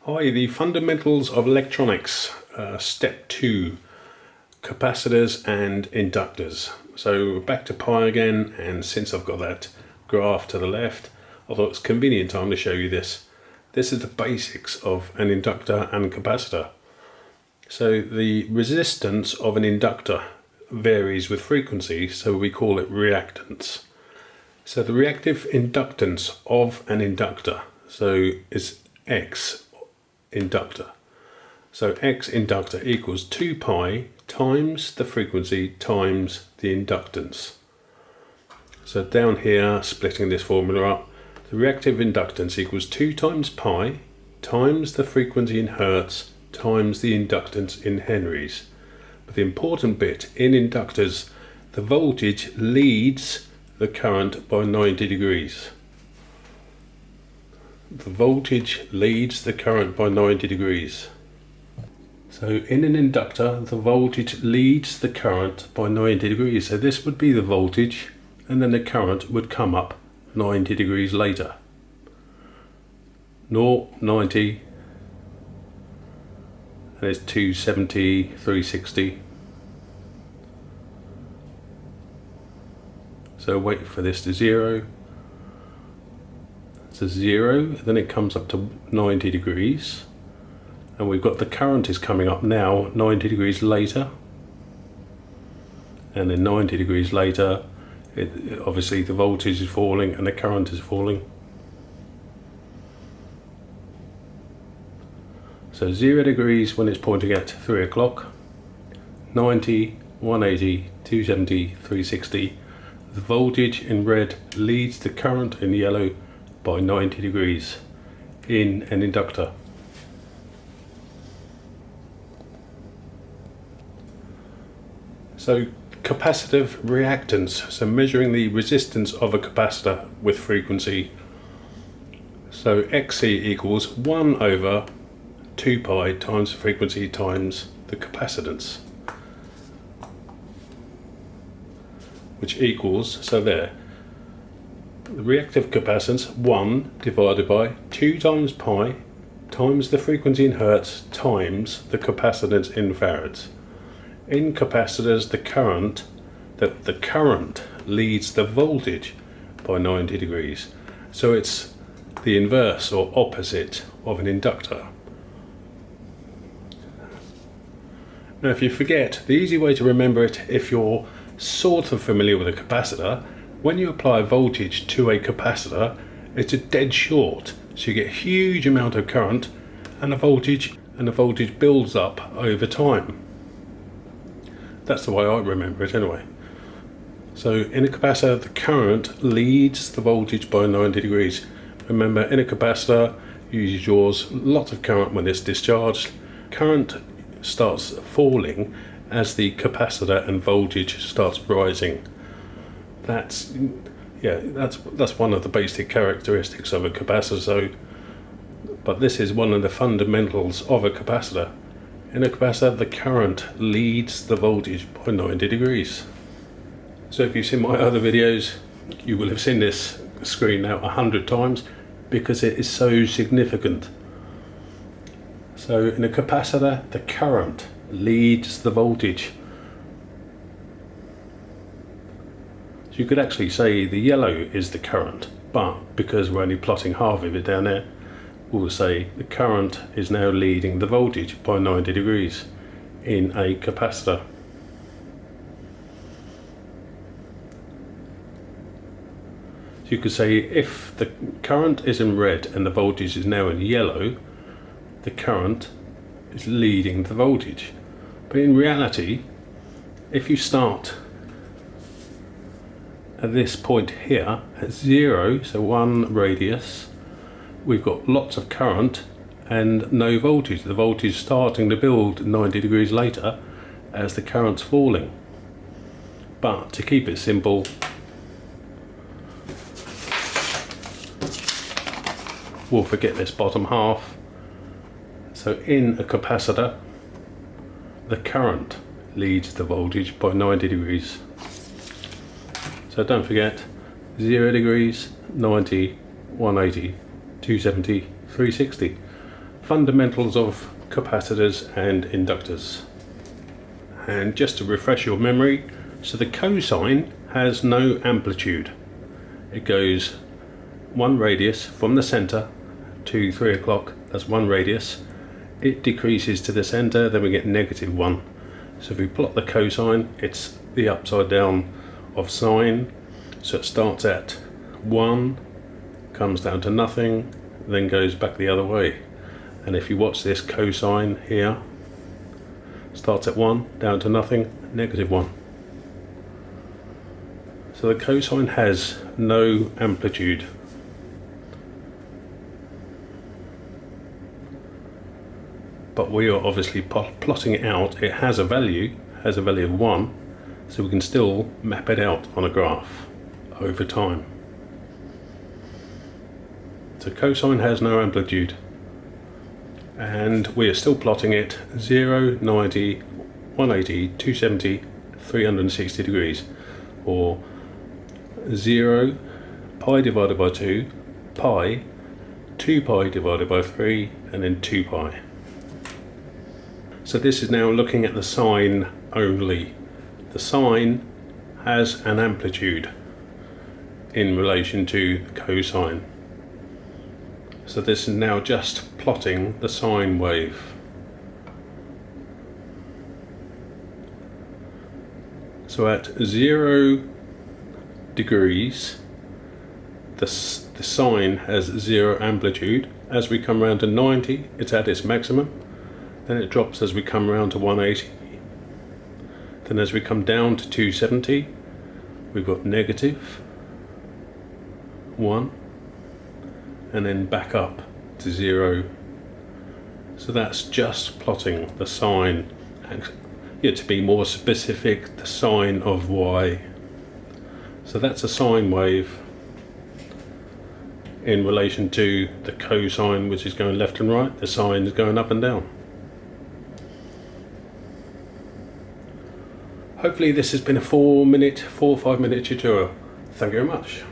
Hi, the fundamentals of electronics, step 2, capacitors and inductors. So back to pi again, and since I've got that graph to the left, I thought it's a convenient time to show you this. This is the basics of an inductor and capacitor. So the resistance of an inductor varies with frequency, so we call it reactance. So the reactive inductance of an inductor, is X inductor. So X inductor equals 2 pi times the frequency times the inductance. So down here, splitting this formula up, the reactive inductance equals 2 times pi times the frequency in hertz times the inductance in henries. But the important bit, in inductors, the voltage leads the current by 90 degrees. The voltage leads the current by 90 degrees. So in an inductor, the voltage leads the current by 90 degrees. So this would be the voltage, and then the current would come up 90 degrees later. 0, 90, and it's 270, 360. So wait for this to 0. It's a 0, then it comes up to 90 degrees, and we've got the current is coming up now 90 degrees later, and then 90 degrees later obviously the voltage is falling and the current is falling. So 0 degrees when it's pointing at 3 o'clock, 90, 180, 270, 360. The voltage in red leads the current in yellow by 90 degrees in an inductor. So capacitive reactance, so measuring the resistance of a capacitor with frequency. So Xc equals 1 over 2 pi times the frequency times the capacitance, which equals, so there, the reactive capacitance 1 divided by 2 times pi times the frequency in hertz times the capacitance in farads. In capacitors, the current leads the voltage by 90 degrees. So it's the inverse or opposite of an inductor. Now if you forget, the easy way to remember it, if you're sort of familiar with a capacitor, when you apply voltage to a capacitor, it's a dead short. So you get a huge amount of current and the voltage builds up over time. That's the way I remember it anyway. So in a capacitor, the current leads the voltage by 90 degrees. Remember, in a capacitor, you use yours, lots of current when it's discharged. Current starts falling as the capacitor and voltage starts rising. That's one of the basic characteristics of a capacitor. But this is one of the fundamentals of a capacitor. In a capacitor, the current leads the voltage by 90 degrees. So if you've seen my other videos, you will have seen this screen now 100 times because it is so significant. So in a capacitor, the current leads the voltage. So you could actually say the yellow is the current, but because we're only plotting half of it down there, we'll say the current is now leading the voltage by 90 degrees in a capacitor. So you could say if the current is in red and the voltage is now in yellow, the current is leading the voltage. But in reality, if you start at this point here at 0, so 1 radius, we've got lots of current and no voltage. The voltage is starting to build 90 degrees later as the current's falling. But to keep it simple, we'll forget this bottom half. So in a capacitor, the current leads the voltage by 90 degrees. So don't forget, 0 degrees, 90, 180, 270, 360. fundamentals of capacitors and inductors. And just to refresh your memory, so the cosine has no amplitude. It goes one radius from the center to 3 o'clock, that's one radius. It decreases to the center, then we get -1. So if we plot the cosine, it's the upside down of sine. So it starts at 1, comes down to nothing, then goes back the other way. And if you watch this cosine here, starts at 1, down to nothing, -1. So the cosine has no amplitude. But we are obviously plotting it out. It has a value of 1, so we can still map it out on a graph over time. So cosine has no amplitude, and we are still plotting it 0, 90, 180, 270, 360 degrees, or 0, pi divided by 2, pi, 2 pi divided by 3, and then 2 pi. So this is now looking at the sine only. The sine has an amplitude in relation to the cosine. So this is now just plotting the sine wave. So at 0 degrees, the sine has 0 amplitude. As we come around to 90, it's at its maximum. Then it drops as we come around to 180. Then as we come down to 270, we've got -1, and then back up to 0. So that's just plotting the sine. And to be more specific, the sine of y. So that's a sine wave in relation to the cosine, which is going left and right. The sine is going up and down. Hopefully this has been a 4 or 5 minute tutorial. Thank you very much.